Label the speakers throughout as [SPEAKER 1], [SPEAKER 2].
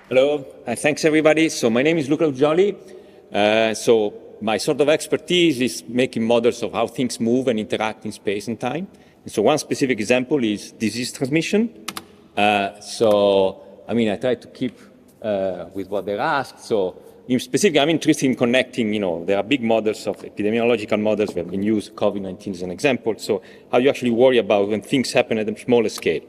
[SPEAKER 1] Hello, thanks everybody. So my name is Luca Giuggioli. So my sort of expertise is making models of how things move and interact in space and time. And so one specific example is disease transmission. I try to keep with what they're asked. So in specific, I'm interested in connecting, there are big models of epidemiological models that have been used, COVID-19 as an example. So how you actually worry about when things happen at a smaller scale.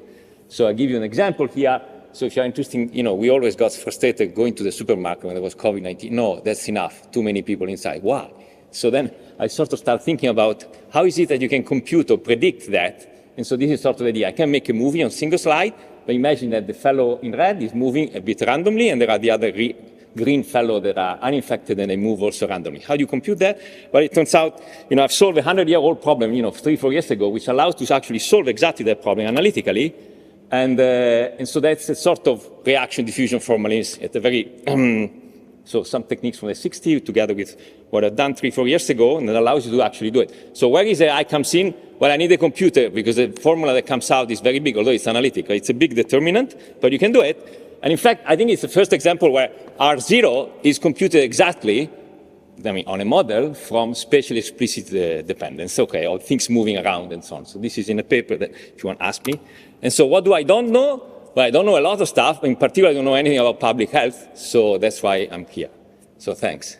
[SPEAKER 1] So I'll give you an example here. So if you're interested, we always got frustrated going to the supermarket when there was COVID-19. No, that's enough, too many people inside. Why? So then I sort of start thinking about how is it that you can compute or predict that? And so this is sort of the idea. I can make a movie on single slide, but imagine that the fellow in red is moving a bit randomly, and there are the other green fellow that are uninfected, and they move also randomly. How do you compute that? Well, it turns out, I've solved a 100-year-old problem, 3-4 years ago, which allows to actually solve exactly that problem analytically. And so that's a sort of reaction diffusion formalism at a very, so some techniques from the 60s together with what I've done 3-4 years ago, and it allows you to actually do it. So where is the I comes in? Well, I need a computer because the formula that comes out is very big, although it's analytical. It's a big determinant, but you can do it. And in fact, I think it's the first example where R0 is computed exactly, on a model from spatially explicit dependence, okay, or things moving around and so on. So this is in a paper that, if you want to ask me. And so what do I don't know? Well, I don't know a lot of stuff. In particular, I don't know anything about public health, so that's why I'm here. So thanks.